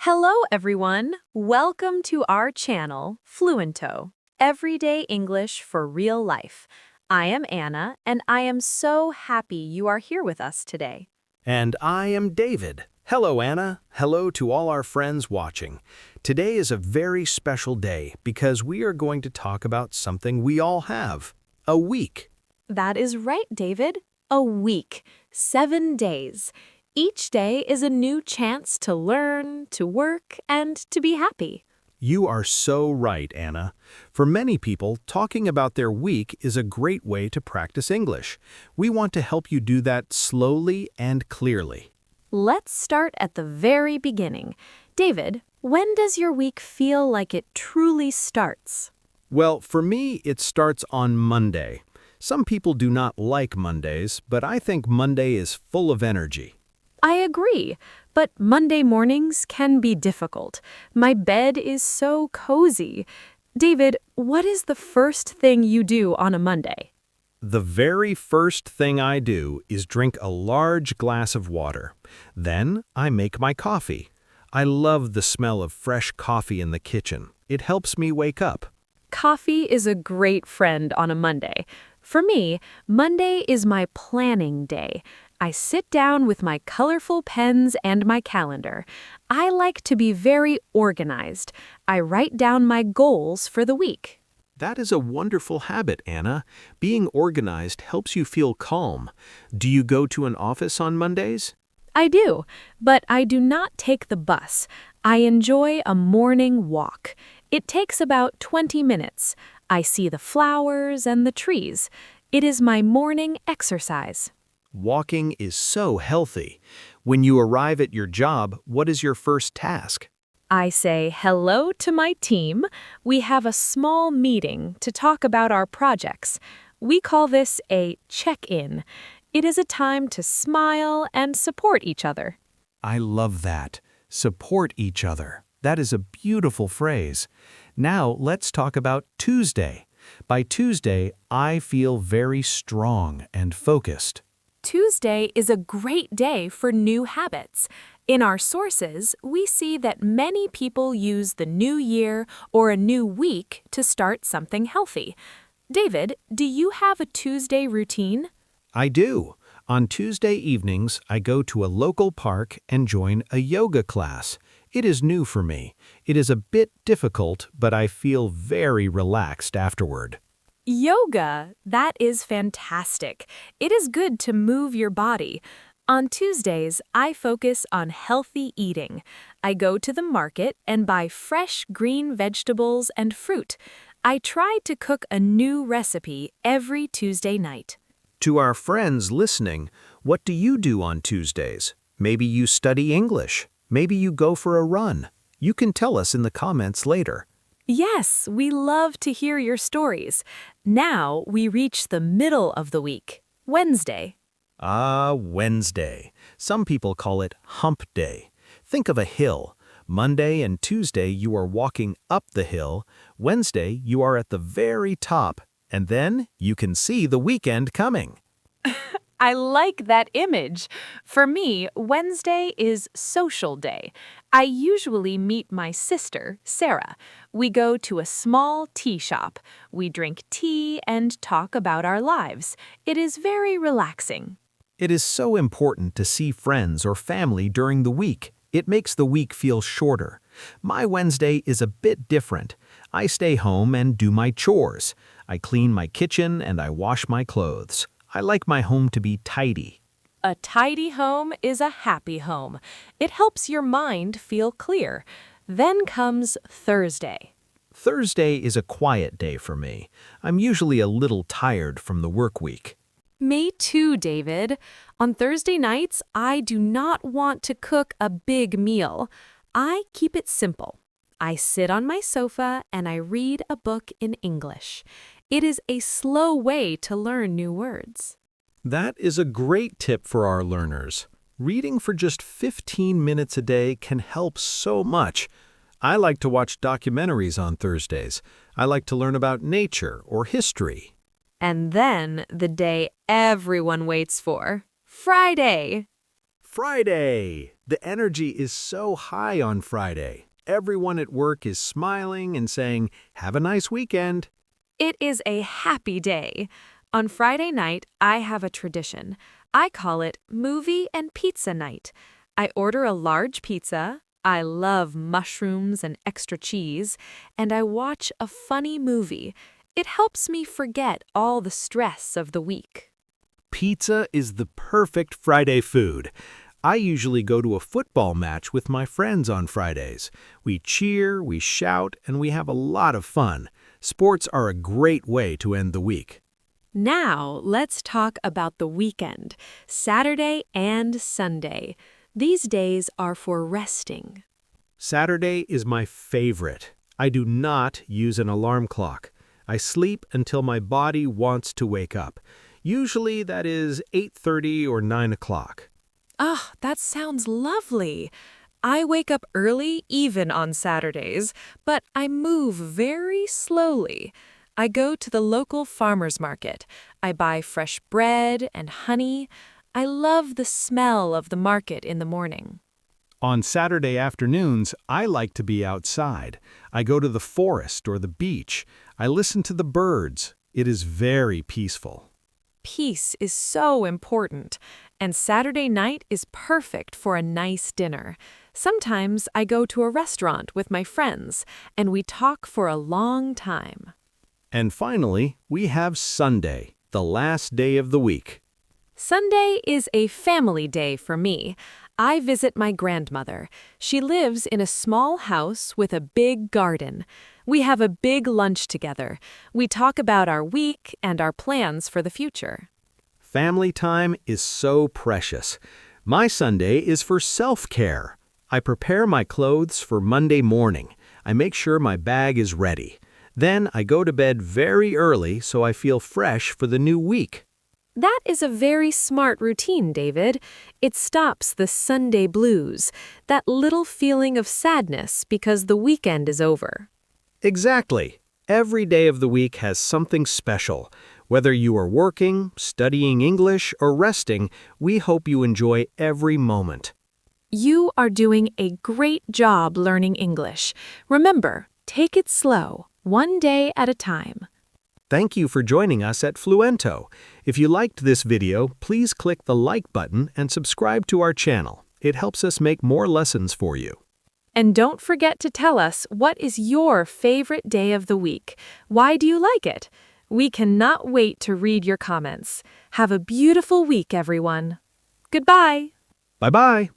Hello, everyone. Welcome to our channel, Fluento, Everyday English for Real Life. I am Anna, and I am so happy you are here with us today. And I am David. Hello, Anna. Hello to all our friends watching. Today is a very special day because we are going to talk about something we all have, a week. That is right, David. A week, 7 days. Each day is a new chance to learn, to work, and to be happy. You are so right, Anna. For many people, talking about their week is a great way to practice English. We want to help you do that slowly and clearly. Let's start at the very beginning. David, when does your week feel like it truly starts? Well, for me, it starts on Monday. Some people do not like Mondays, but I think Monday is full of energy. I agree, but Monday mornings can be difficult. My bed is so cozy. David, what is the first thing you do on a Monday? The very first thing I do is drink a large glass of water. Then I make my coffee. I love the smell of fresh coffee in the kitchen. It helps me wake up. Coffee is a great friend on a Monday. For me, Monday is my planning day. I sit down with my colorful pens and my calendar. I like to be very organized. I write down my goals for the week. That is a wonderful habit, Anna. Being organized helps you feel calm. Do you go to an office on Mondays? I do, but I do not take the bus. I enjoy a morning walk. It takes about 20 minutes. I see the flowers and the trees. It is my morning exercise. Walking is so healthy. When you arrive at your job, what is your first task? I say hello to my team. We have a small meeting to talk about our projects. We call this a check-in. It is a time to smile and support each other. I love that. Support each other. That is a beautiful phrase. Now let's talk about Tuesday. By Tuesday, I feel very strong and focused. Tuesday is a great day for new habits. In our sources, we see that many people use the new year or a new week to start something healthy. David, do you have a Tuesday routine? I do. On Tuesday evenings, I go to a local park and join a yoga class. It is new for me. It is a bit difficult, but I feel very relaxed afterward. Yoga, that is fantastic. It is good to move your body. On Tuesdays, I focus on healthy eating. I go to the market and buy fresh green vegetables and fruit. I try to cook a new recipe every Tuesday night. To our friends listening, what do you do on Tuesdays? Maybe you study English. Maybe you go for a run. You can tell us in the comments later. Yes, we love to hear your stories. Now we reach the middle of the week, Wednesday. Ah, Wednesday. Some people call it Hump Day. Think of a hill. Monday and Tuesday you are walking up the hill. Wednesday you are at the very top. And then you can see the weekend coming. I like that image. For me, Wednesday is social day. I usually meet my sister, Sarah. We go to a small tea shop. We drink tea and talk about our lives. It is very relaxing. It is so important to see friends or family during the week. It makes the week feel shorter. My Wednesday is a bit different. I stay home and do my chores. I clean my kitchen and I wash my clothes. I like my home to be tidy. A tidy home is a happy home. It helps your mind feel clear. Then comes Thursday. Thursday is a quiet day for me. I'm usually a little tired from the work week. Me too, David. On Thursday nights, I do not want to cook a big meal. I keep it simple. I sit on my sofa and I read a book in English. It is a slow way to learn new words. That is a great tip for our learners. Reading for just 15 minutes a day can help so much. I like to watch documentaries on Thursdays. I like to learn about nature or history. And then the day everyone waits for, Friday. Friday! The energy is so high on Friday. Everyone at work is smiling and saying, "Have a nice weekend." It is a happy day. On Friday night, I have a tradition. I call it movie and pizza night. I order a large pizza. I love mushrooms and extra cheese, and I watch a funny movie. It helps me forget all the stress of the week. Pizza is the perfect Friday food. I usually go to a football match with my friends on Fridays. We cheer, we shout, and we have a lot of fun. Sports are a great way to end the week. Now, let's talk about the weekend, Saturday and Sunday. These days are for resting. Saturday is my favorite. I do not use an alarm clock. I sleep until my body wants to wake up. Usually that is 8:30 or 9 o'clock. Ah, that sounds lovely. I wake up early even on Saturdays, but I move very slowly. I go to the local farmer's market. I buy fresh bread and honey. I love the smell of the market in the morning. On Saturday afternoons, I like to be outside. I go to the forest or the beach. I listen to the birds. It is very peaceful. Peace is so important, and Saturday night is perfect for a nice dinner. Sometimes I go to a restaurant with my friends, and we talk for a long time. And finally, we have Sunday, the last day of the week. Sunday is a family day for me. I visit my grandmother. She lives in a small house with a big garden. We have a big lunch together. We talk about our week and our plans for the future. Family time is so precious. My Sunday is for self-care. I prepare my clothes for Monday morning. I make sure my bag is ready. Then I go to bed very early so I feel fresh for the new week. That is a very smart routine, David. It stops the Sunday blues, that little feeling of sadness because the weekend is over. Exactly. Every day of the week has something special. Whether you are working, studying English, or resting, we hope you enjoy every moment. You are doing a great job learning English. Remember, take it slow, one day at a time. Thank you for joining us at Fluento. If you liked this video, please click the like button and subscribe to our channel. It helps us make more lessons for you. And don't forget to tell us what is your favorite day of the week. Why do you like it? We cannot wait to read your comments. Have a beautiful week, everyone. Goodbye. Bye-bye.